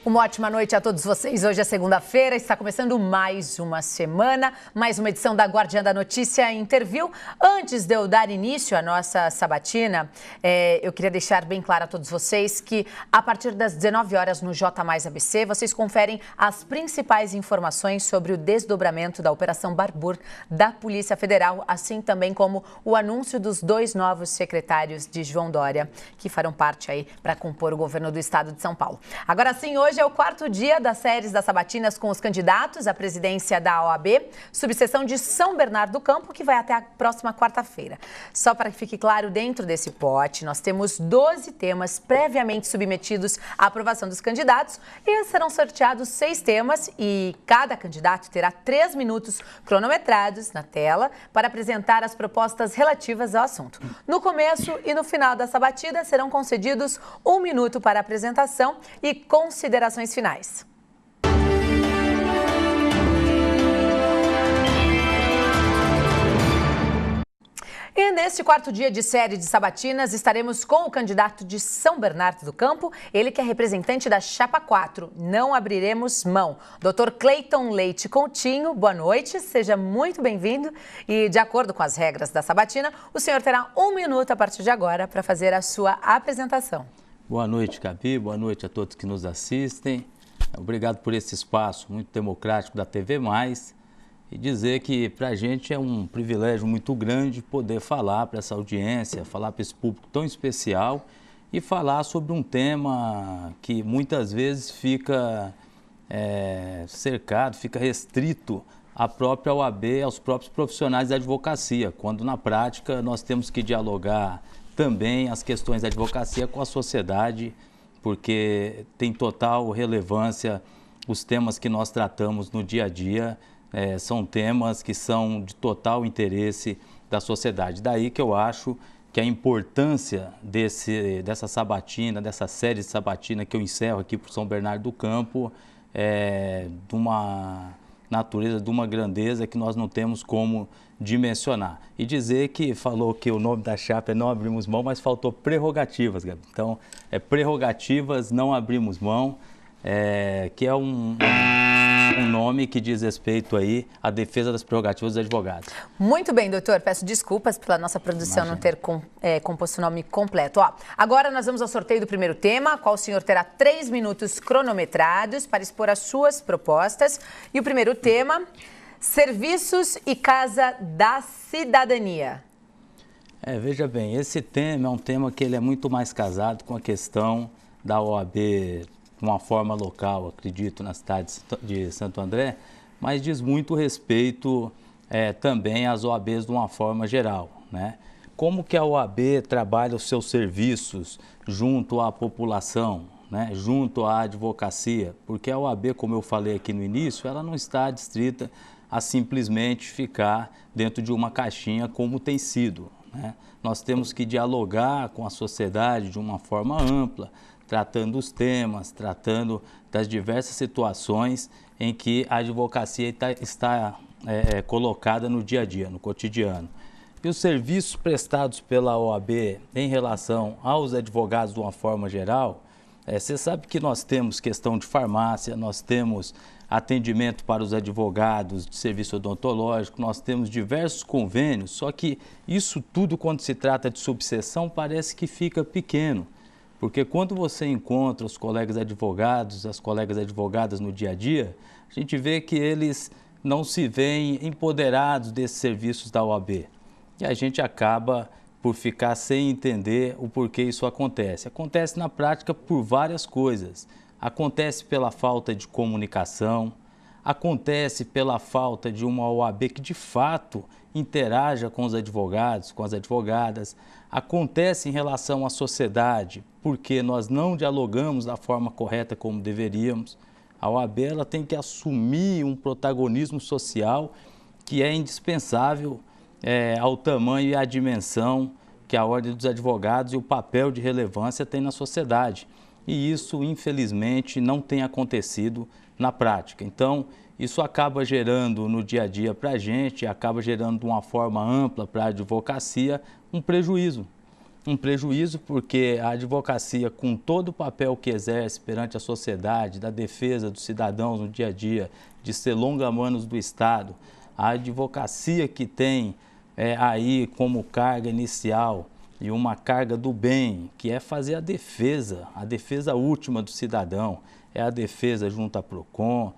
Uma ótima noite a todos vocês. Hoje é segunda-feira, está começando mais uma semana, mais uma edição da Guardiã da Notícia Interview. Antes de eu dar início à nossa sabatina, eu queria deixar bem claro a todos vocês que a partir das 19 horas no J Mais ABC, vocês conferem as principais informações sobre o desdobramento da Operação Barbur da Polícia Federal, assim também como o anúncio dos 2 novos secretários de João Dória, que farão parte aí para compor o governo do estado de São Paulo. Agora sim, hoje é o 4º dia das séries das sabatinas com os candidatos à presidência da OAB, subseção de São Bernardo do Campo, que vai até a próxima quarta-feira. Só para que fique claro, dentro desse pote, nós temos 12 temas previamente submetidos à aprovação dos candidatos e serão sorteados 6 temas e cada candidato terá 3 minutos cronometrados na tela para apresentar as propostas relativas ao assunto. No começo e no final da sabatina serão concedidos 1 minuto para apresentação e considerações finais. E neste 4º dia de série de sabatinas, estaremos com o candidato de São Bernardo do Campo, ele que é representante da Chapa 4. Não abriremos mão. Dr. Cleiton Leite Coutinho, boa noite, seja muito bem-vindo. E de acordo com as regras da sabatina, o senhor terá 1 minuto a partir de agora para fazer a sua apresentação. Boa noite, Gabi. Boa noite a todos que nos assistem. Obrigado por esse espaço muito democrático da TV+. E dizer que para a gente é um privilégio muito grande poder falar para essa audiência, falar para esse público tão especial e falar sobre um tema que muitas vezes fica cercado, fica restrito à própria OAB, aos próprios profissionais da advocacia, quando na prática nós temos que dialogar também as questões da advocacia com a sociedade, porque tem total relevância os temas que nós tratamos no dia a dia, são temas que são de total interesse da sociedade. Daí que eu acho que a importância dessa sabatina, dessa série de sabatina que eu encerro aqui para São Bernardo do Campo, de uma natureza, de uma grandeza que nós não temos como dimensionar. E dizer que falou que o nome da chapa é Não Abrimos Mão, mas faltou prerrogativas, Gabi. Então, prerrogativas, não abrimos mão, que é um nome que diz respeito aí à defesa das prerrogativas dos advogados. Muito bem, doutor. Peço desculpas pela nossa produção não ter composto o nome completo. Agora nós vamos ao sorteio do primeiro tema, qual o senhor terá 3 minutos cronometrados para expor as suas propostas. E o primeiro tema, Serviços e Casa da Cidadania. Veja bem, esse tema é um tema que ele é muito mais casado com a questão da OAB de uma forma local, acredito, na cidade de Santo André, mas diz muito respeito também às OABs de uma forma geral, né? Como que a OAB trabalha os seus serviços junto à população, né? Junto à advocacia? Porque a OAB, como eu falei aqui no início, ela não está adstrita a simplesmente ficar dentro de uma caixinha como tem sido, né? Nós temos que dialogar com a sociedade de uma forma ampla, tratando os temas, tratando das diversas situações em que a advocacia está colocada no dia a dia, no cotidiano. E os serviços prestados pela OAB em relação aos advogados de uma forma geral, você sabe que nós temos questão de farmácia, nós temos atendimento para os advogados de serviço odontológico, nós temos diversos convênios, só que isso tudo, quando se trata de subseção, parece que fica pequeno. Porque quando você encontra os colegas advogados, as colegas advogadas no dia a dia, a gente vê que eles não se veem empoderados desses serviços da OAB. E a gente acaba por ficar sem entender o porquê isso acontece. Acontece na prática por várias coisas. Acontece pela falta de comunicação, acontece pela falta de uma OAB que de fato interaja com os advogados, com as advogadas, acontece em relação à sociedade, porque nós não dialogamos da forma correta como deveríamos. A OAB ela tem que assumir um protagonismo social que é indispensável ao tamanho e à dimensão que a Ordem dos Advogados e o papel de relevância tem na sociedade. e isso, infelizmente, não tem acontecido na prática. Então, isso acaba gerando no dia a dia para a gente, acaba gerando de uma forma ampla para a advocacia um prejuízo. Um prejuízo porque a advocacia, com todo o papel que exerce perante a sociedade, da defesa dos cidadãos no dia a dia, de ser longa-manos do Estado, a advocacia que tem aí como carga inicial e uma carga do bem, que é fazer a defesa última do cidadão, é a defesa junto à PROCON,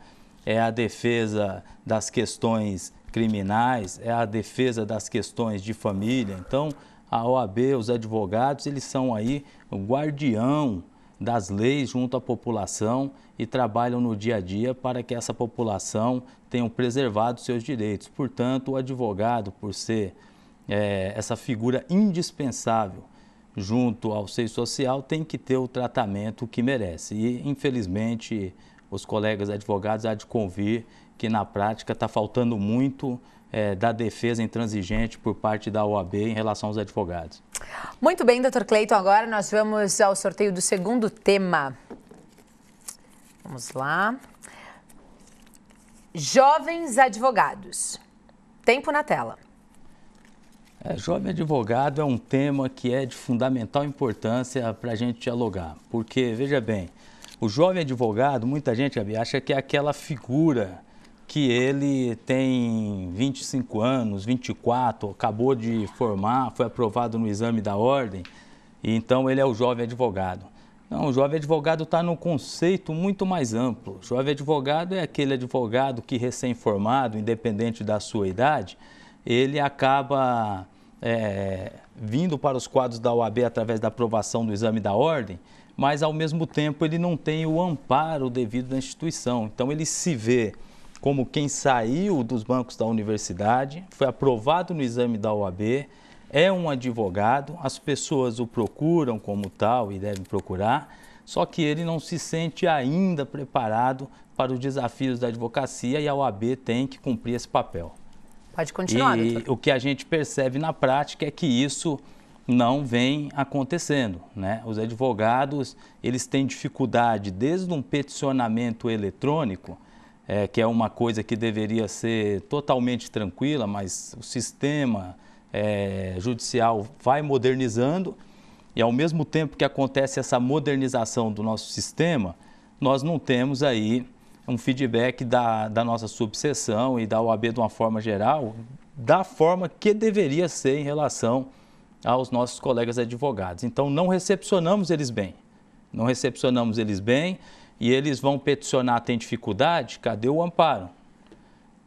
é a defesa das questões criminais, é a defesa das questões de família. Então, a OAB, os advogados, eles são aí o guardião das leis junto à população e trabalham no dia a dia para que essa população tenha preservado seus direitos. Portanto, o advogado, por ser essa figura indispensável junto ao seio social, tem que ter o tratamento que merece. E, infelizmente, os colegas advogados há de convir que, na prática, está faltando muito da defesa intransigente por parte da OAB em relação aos advogados. Muito bem, Dr. Cleiton. Agora nós vamos ao sorteio do segundo tema. Vamos lá. Jovens advogados. Tempo na tela. Jovem advogado é um tema que é de fundamental importância para a gente dialogar, porque, veja bem, o jovem advogado, muita gente, Gabi, acha que é aquela figura que ele tem 25 anos, 24, acabou de formar, foi aprovado no exame da ordem, e então ele é o jovem advogado. Não, o jovem advogado está num conceito muito mais amplo. O jovem advogado é aquele advogado que, recém-formado, independente da sua idade, ele acaba vindo para os quadros da OAB através da aprovação do exame da ordem, mas, ao mesmo tempo, ele não tem o amparo devido da instituição. Então, ele se vê como quem saiu dos bancos da universidade, foi aprovado no exame da OAB, é um advogado, as pessoas o procuram como tal e devem procurar, só que ele não se sente ainda preparado para os desafios da advocacia e a OAB tem que cumprir esse papel. Pode continuar, E doutor. o que a gente percebe na prática é que isso não vem acontecendo, né? Os advogados, eles têm dificuldade desde um peticionamento eletrônico, que é uma coisa que deveria ser totalmente tranquila, mas o sistema judicial vai modernizando e, ao mesmo tempo que acontece essa modernização do nosso sistema, nós não temos aí um feedback da nossa subseção e da OAB de uma forma geral, da forma que deveria ser em relação aos nossos colegas advogados. Então, não recepcionamos eles bem. Não recepcionamos eles bem e eles vão peticionar, tem dificuldade, cadê o amparo?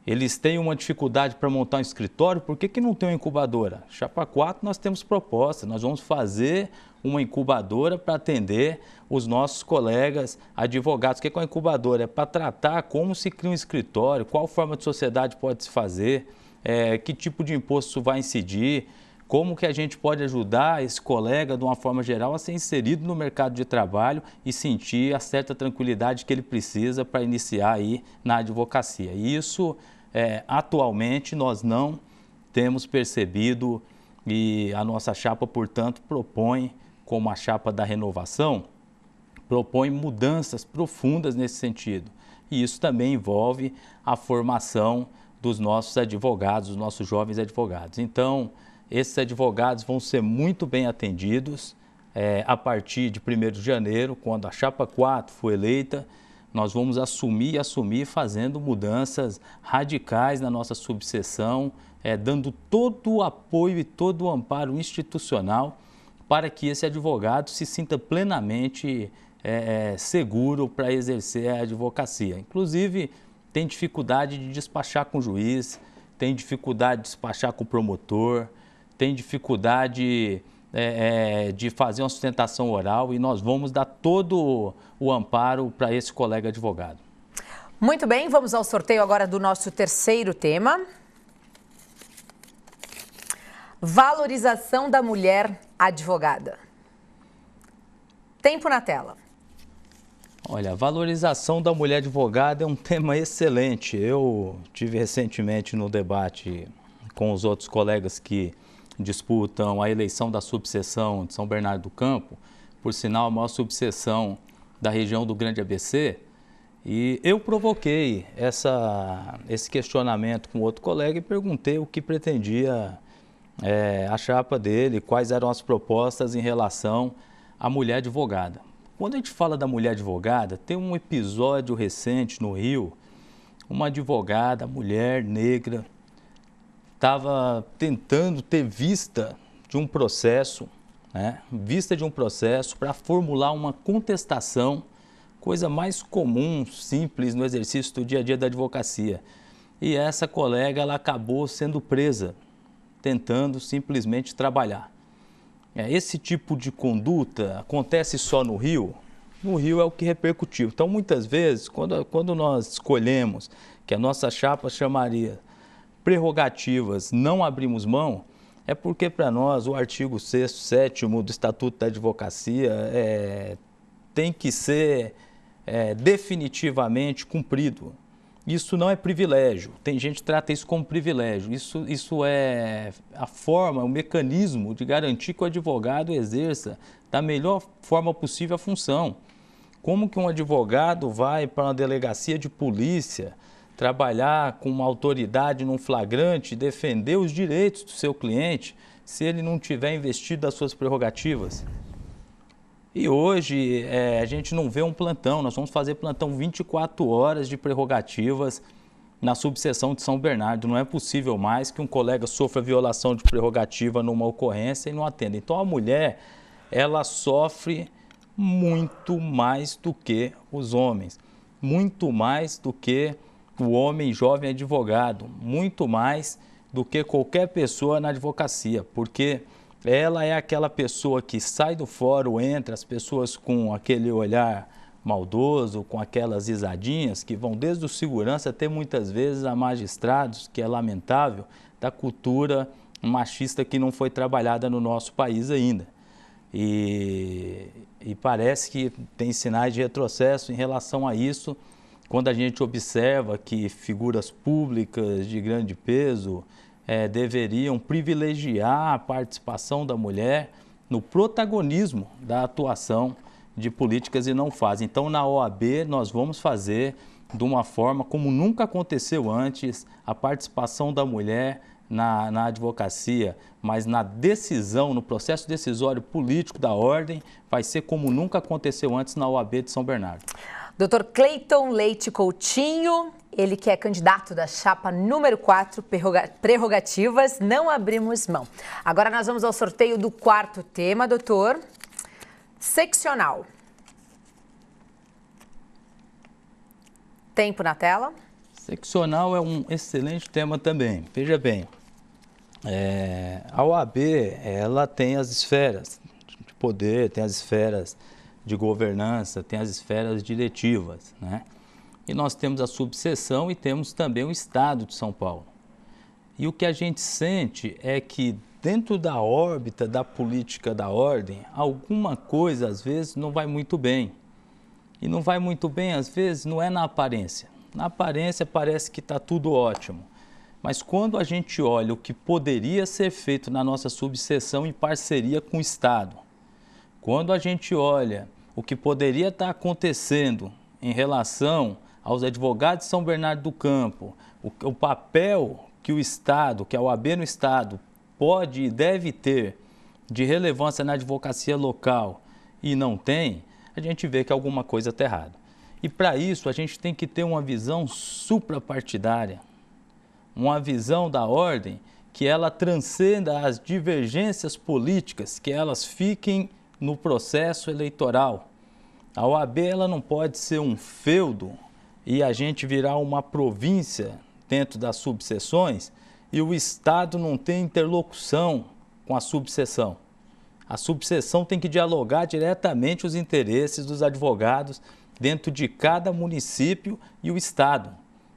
Eles têm uma dificuldade para montar um escritório, por que não tem uma incubadora? Chapa 4, nós temos proposta, nós vamos fazer uma incubadora para atender os nossos colegas advogados. O que é uma incubadora? É para tratar como se cria um escritório, qual forma de sociedade pode se fazer, que tipo de imposto vai incidir, como que a gente pode ajudar esse colega, de uma forma geral, a ser inserido no mercado de trabalho e sentir a certa tranquilidade que ele precisa para iniciar aí na advocacia. E isso, atualmente, nós não temos percebido e a nossa chapa, portanto, propõe, como a chapa da renovação, propõe mudanças profundas nesse sentido. E isso também envolve a formação dos nossos advogados, dos nossos jovens advogados. Então, esses advogados vão ser muito bem atendidos a partir de 1º de janeiro, quando a Chapa 4 for eleita, nós vamos assumir fazendo mudanças radicais na nossa subseção, dando todo o apoio e todo o amparo institucional para que esse advogado se sinta plenamente seguro para exercer a advocacia. Inclusive, tem dificuldade de despachar com o juiz, tem dificuldade de despachar com o promotor, tem dificuldade de fazer uma sustentação oral e nós vamos dar todo o amparo para esse colega advogado. Muito bem, vamos ao sorteio agora do nosso terceiro tema. Valorização da mulher advogada. Tempo na tela. Olha, a valorização da mulher advogada é um tema excelente. Eu tive recentemente no debate com os outros colegas que disputam a eleição da subseção de São Bernardo do Campo. Por sinal, a maior subseção da região do Grande ABC, e eu provoquei esse questionamento com outro colega e perguntei o que pretendia a chapa dele, quais eram as propostas em relação à mulher advogada. Quando a gente fala da mulher advogada, tem um episódio recente no Rio, uma advogada, mulher negra, estava tentando ter vista de um processo, para formular uma contestação, coisa mais comum, simples no exercício do dia a dia da advocacia. E essa colega, ela acabou sendo presa, tentando simplesmente trabalhar. Esse tipo de conduta acontece só no Rio? No Rio é o que repercutiu. Então, muitas vezes, quando nós escolhemos que a nossa chapa chamaria prerrogativas, não abrimos mão, é porque para nós o artigo 6º, 7º do Estatuto da Advocacia tem que ser definitivamente cumprido. Isso não é privilégio, tem gente que trata isso como privilégio, isso é a forma, o mecanismo de garantir que o advogado exerça da melhor forma possível a função. Como que um advogado vai para uma delegacia de polícia trabalhar com uma autoridade num flagrante, defender os direitos do seu cliente, se ele não tiver investido das suas prerrogativas? E hoje a gente não vê um plantão, nós vamos fazer plantão 24 horas de prerrogativas na subseção de São Bernardo. Não é possível mais que um colega sofra violação de prerrogativa numa ocorrência e não atenda. Então a mulher, ela sofre muito mais do que os homens, muito mais do que o homem jovem advogado, muito mais do que qualquer pessoa na advocacia, porque ela é aquela pessoa que sai do fórum, entra, as pessoas com aquele olhar maldoso, com aquelas risadinhas que vão desde o segurança até muitas vezes a magistrados, que é lamentável, da cultura machista que não foi trabalhada no nosso país ainda. E parece que tem sinais de retrocesso em relação a isso, quando a gente observa que figuras públicas de grande peso deveriam privilegiar a participação da mulher no protagonismo da atuação de políticas e não fazem. Então, na OAB, nós vamos fazer de uma forma como nunca aconteceu antes a participação da mulher na advocacia, mas na decisão, no processo decisório político da ordem, vai ser como nunca aconteceu antes na OAB de São Bernardo. Dr. Cleiton Leite Coutinho, ele que é candidato da chapa número 4, prerrogativas, não abrimos mão. Agora nós vamos ao sorteio do quarto tema, doutor. Seccional. Tempo na tela. Seccional é um excelente tema também. Veja bem, a OAB, ela tem as esferas de poder, tem as esferas de governança, tem as esferas diretivas, né? E nós temos a subseção e temos também o Estado de São Paulo. E o que a gente sente é que dentro da órbita da política da ordem, alguma coisa às vezes não vai muito bem. E não vai muito bem, às vezes, não é na aparência. Na aparência parece que está tudo ótimo. Mas quando a gente olha o que poderia ser feito na nossa subseção em parceria com o Estado, quando a gente olha o que poderia estar acontecendo em relação aos advogados de São Bernardo do Campo, o papel que o Estado, que a OAB no Estado pode e deve ter de relevância na advocacia local e não tem, a gente vê que alguma coisa está errada. E para isso a gente tem que ter uma visão suprapartidária, uma visão da ordem que ela transcenda as divergências políticas, que elas fiquem no processo eleitoral. A OAB ela não pode ser um feudo e a gente virar uma província dentro das subseções e o Estado não tem interlocução com a subseção. A subseção tem que dialogar diretamente os interesses dos advogados dentro de cada município e o Estado.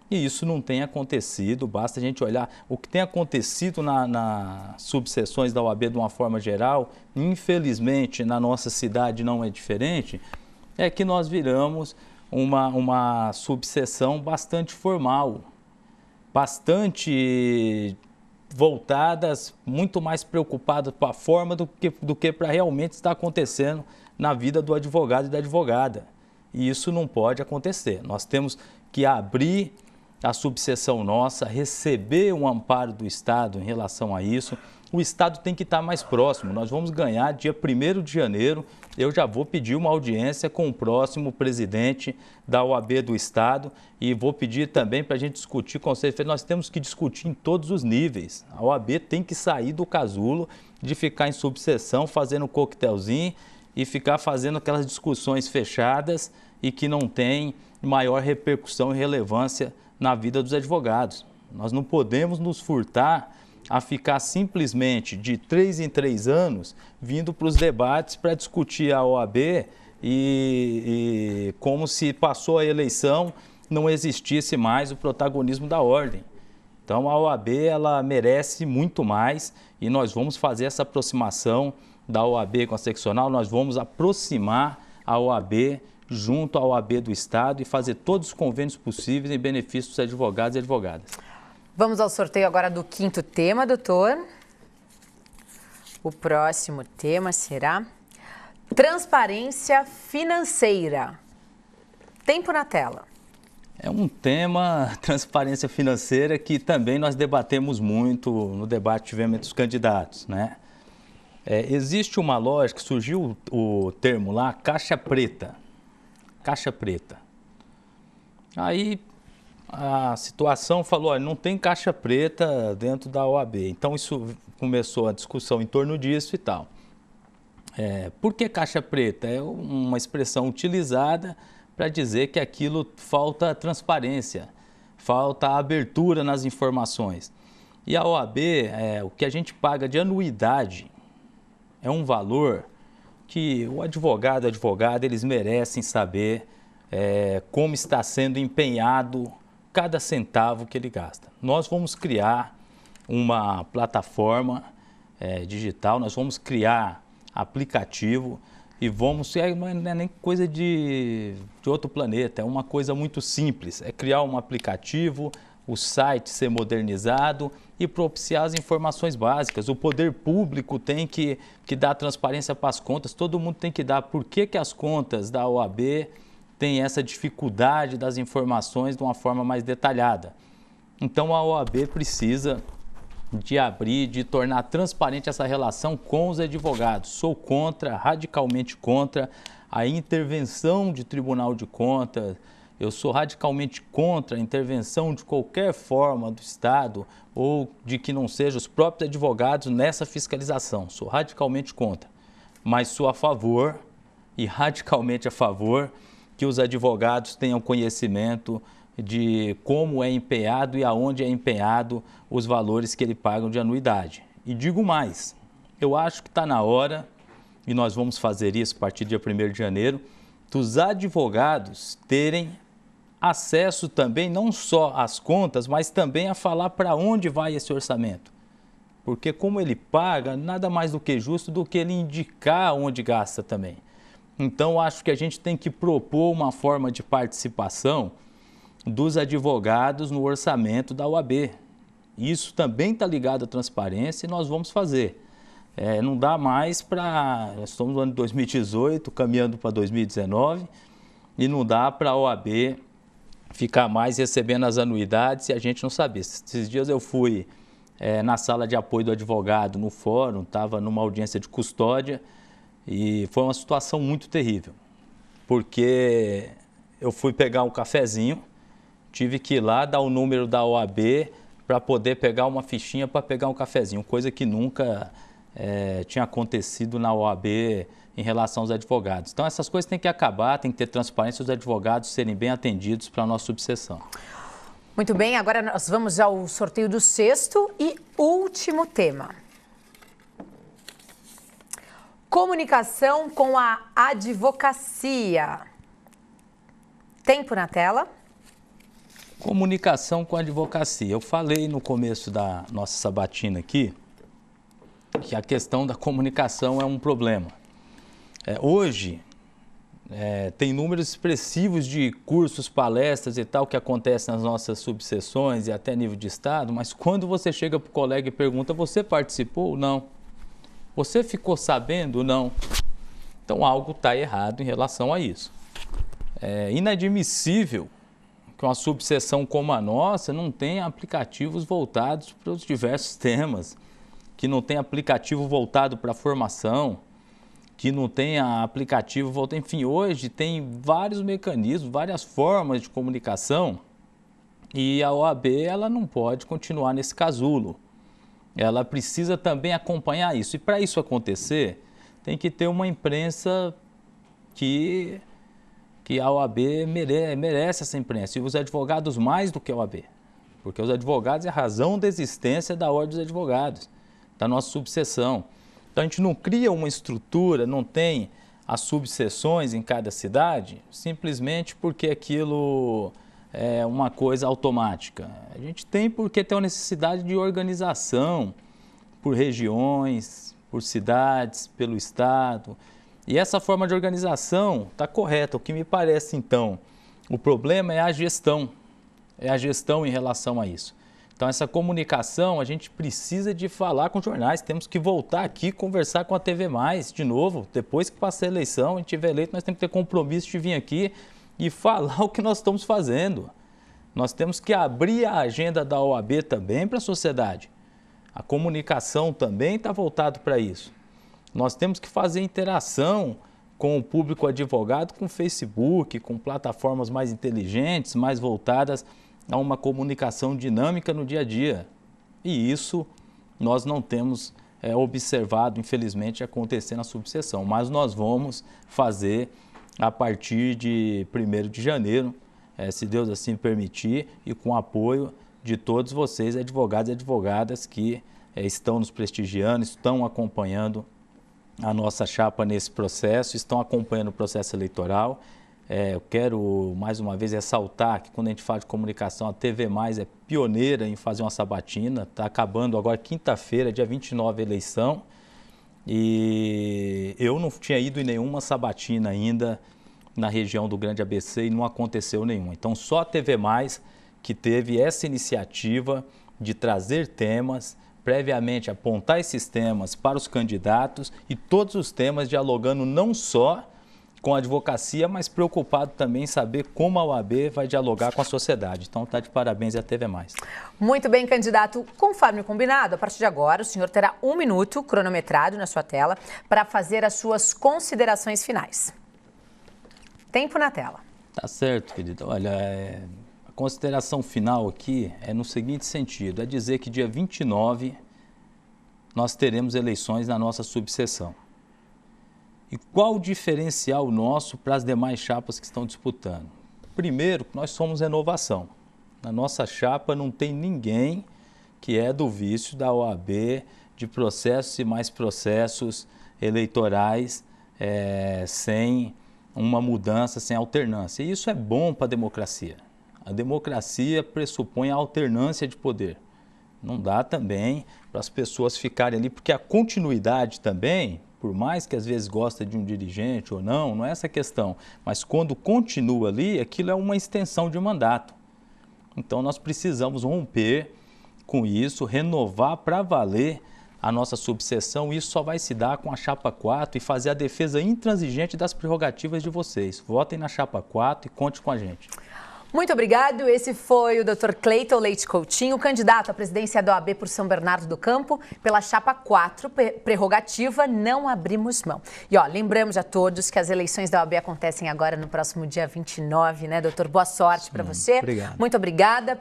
E isso não tem acontecido, basta a gente olhar o que tem acontecido nas subseções da OAB de uma forma geral, infelizmente na nossa cidade não é diferente, é que nós viramos uma subseção bastante formal, bastante voltadas, muito mais preocupadas com a forma do que para realmente estar acontecendo na vida do advogado e da advogada. E isso não pode acontecer. Nós temos que abrir a subseção nossa, receber um amparo do Estado em relação a isso. O Estado tem que estar mais próximo. Nós vamos ganhar dia 1º de janeiro. Eu já vou pedir uma audiência com o próximo presidente da OAB do Estado e vou pedir também para a gente discutir Conselho Federal. Nós temos que discutir em todos os níveis. A OAB tem que sair do casulo de ficar em subseção, fazendo coquetelzinho e ficar fazendo aquelas discussões fechadas e que não tem maior repercussão e relevância na vida dos advogados. Nós não podemos nos furtar a ficar simplesmente de 3 em 3 anos vindo para os debates para discutir a OAB e como se passou a eleição não existisse mais o protagonismo da ordem. Então a OAB ela merece muito mais e nós vamos fazer essa aproximação da OAB com a seccional, nós vamos aproximar a OAB junto à OAB do Estado e fazer todos os convênios possíveis em benefício dos advogados e advogadas. Vamos ao sorteio agora do 5º tema, doutor. O próximo tema será transparência financeira. Tempo na tela. É um tema, transparência financeira, que também nós debatemos muito no debate que tivemos entre os candidatos, né? Existe uma lógica, surgiu o termo lá, caixa preta. Caixa preta. Aí a situação falou, olha, não tem caixa preta dentro da OAB. Então isso começou a discussão em torno disso e tal. Por que caixa preta? É uma expressão utilizada para dizer que aquilo falta transparência, falta abertura nas informações. E a OAB, o que a gente paga de anuidade é um valor que o advogado e a advogada, eles merecem saber como está sendo empenhado cada centavo que ele gasta. Nós vamos criar uma plataforma digital, nós vamos criar aplicativo e vamos, não é nem coisa de outro planeta, é uma coisa muito simples, é criar um aplicativo, o site ser modernizado e propiciar as informações básicas. O poder público tem que dar transparência para as contas, todo mundo tem que dar. Por que as contas da OAB têm essa dificuldade das informações de uma forma mais detalhada? Então a OAB precisa de abrir, de tornar transparente essa relação com os advogados. Sou contra, radicalmente contra a intervenção de Tribunal de Contas. Eu sou radicalmente contra a intervenção de qualquer forma do Estado ou de que não sejam os próprios advogados nessa fiscalização. Sou radicalmente contra, mas sou a favor e radicalmente a favor que os advogados tenham conhecimento de como é empenhado e aonde é empenhado os valores que eles pagam de anuidade. E digo mais, eu acho que está na hora, e nós vamos fazer isso a partir do dia 1º de janeiro, dos advogados terem acesso também não só às contas, mas também a falar para onde vai esse orçamento. Porque como ele paga, nada mais do que justo do que ele indicar onde gasta também. Então, acho que a gente tem que propor uma forma de participação dos advogados no orçamento da OAB. Isso também está ligado à transparência e nós vamos fazer. Não dá mais para... Nós estamos no ano de 2018, caminhando para 2019, e não dá para a OAB ficar mais recebendo as anuidades e a gente não saber. Esses dias eu fui na sala de apoio do advogado, no fórum, estava numa audiência de custódia e foi uma situação muito terrível, porque eu fui pegar um cafezinho, tive que ir lá dar o número da OAB para poder pegar uma fichinha para pegar um cafezinho, coisa que nunca tinha acontecido na OAB em relação aos advogados. Então essas coisas têm que acabar, tem que ter transparência, os advogados serem bem atendidos para a nossa subseção. Muito bem, agora nós vamos ao sorteio do 6º e último tema. Comunicação com a advocacia. Tempo na tela. Comunicação com a advocacia. Eu falei no começo da nossa sabatina aqui que a questão da comunicação é um problema. Hoje, tem números expressivos de cursos, palestras e tal que acontecem nas nossas subseções e até nível de estado, mas quando você chega para o colega e pergunta, você participou ou não? Você ficou sabendo ou não? Então algo está errado em relação a isso. É inadmissível que uma subseção como a nossa não tenha aplicativos voltados para os diversos temas, que não tenha aplicativo voltado para a formação, que não tenha aplicativo voltado... Enfim, hoje tem vários mecanismos, várias formas de comunicação e a OAB ela não pode continuar nesse casulo. Ela precisa também acompanhar isso. E para isso acontecer, tem que ter uma imprensa que a OAB merece essa imprensa. E os advogados mais do que a OAB. Porque os advogados é a razão da existência da Ordem dos Advogados, da nossa subseção. Então a gente não cria uma estrutura, não tem as subseções em cada cidade, simplesmente porque aquilo é uma coisa automática. A gente tem porque tem uma necessidade de organização por regiões, por cidades, pelo estado. E essa forma de organização está correta. O que me parece, então, o problema é a gestão em relação a isso. Então, essa comunicação, a gente precisa de falar com jornais, temos que voltar aqui conversar com a TV+, de novo, depois que passar a eleição, a gente tiver eleito, nós temos que ter compromisso de vir aqui e falar o que nós estamos fazendo. Nós temos que abrir a agenda da OAB também para a sociedade. A comunicação também está voltada para isso. Nós temos que fazer interação com o público advogado, com o Facebook, com plataformas mais inteligentes, mais voltadas a uma comunicação dinâmica no dia a dia. E isso nós não temos observado, infelizmente, acontecer na subseção. Mas nós vamos fazer a partir de 1º de janeiro, se Deus assim permitir, e com o apoio de todos vocês, advogados e advogadas que estão nos prestigiando, estão acompanhando a nossa chapa nesse processo, estão acompanhando o processo eleitoral. Eu quero, mais uma vez, ressaltar que quando a gente fala de comunicação, a TV+, é pioneira em fazer uma sabatina. Está acabando agora, quinta-feira, dia 29, a eleição. E eu não tinha ido em nenhuma sabatina ainda na região do Grande ABC e não aconteceu nenhuma. Então, só a TV+, que teve essa iniciativa de trazer temas, previamente apontar esses temas para os candidatos e todos os temas dialogando não só com a advocacia, mas preocupado também em saber como a OAB vai dialogar com a sociedade. Então, está de parabéns a TV+. Muito bem, candidato. Conforme combinado, a partir de agora, o senhor terá 1 minuto cronometrado na sua tela para fazer as suas considerações finais. Tempo na tela. Tá certo, querido. Olha, a consideração final aqui é no seguinte sentido, é dizer que dia 29 nós teremos eleições na nossa subseção. E qual o diferencial nosso para as demais chapas que estão disputando? Primeiro, nós somos renovação. Na nossa chapa não tem ninguém que é do vício da OAB, de processos e mais processos eleitorais sem uma mudança, sem alternância. E isso é bom para a democracia. A democracia pressupõe a alternância de poder. Não dá também para as pessoas ficarem ali, porque a continuidade também, por mais que às vezes gosta de um dirigente ou não é essa a questão, mas quando continua ali, aquilo é uma extensão de mandato. Então nós precisamos romper com isso, renovar para valer a nossa subseção. Isso só vai se dar com a chapa 4 e fazer a defesa intransigente das prerrogativas de vocês. Votem na chapa 4 e conte com a gente. Muito obrigado. Esse foi o Dr. Cleiton Leite Coutinho, candidato à presidência da OAB por São Bernardo do Campo, pela chapa 4, prerrogativa, não abrimos mão. E lembramos a todos que as eleições da OAB acontecem agora no próximo dia 29, né, doutor? Boa sorte para você. Obrigado. Muito obrigada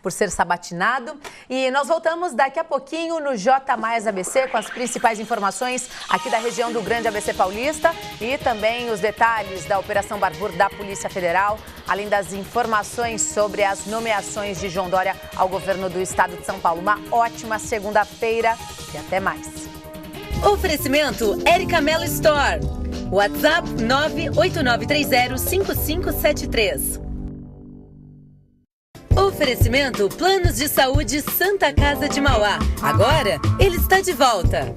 por ser sabatinado. E nós voltamos daqui a pouquinho no J Mais ABC com as principais informações aqui da região do Grande ABC Paulista e também os detalhes da Operação Barbur da Polícia Federal, além das informações sobre as nomeações de João Dória ao governo do estado de São Paulo. Uma ótima segunda-feira e até mais. Oferecimento Érica Mello Store. WhatsApp 989305573. Oferecimento Planos de Saúde Santa Casa de Mauá. Agora ele está de volta.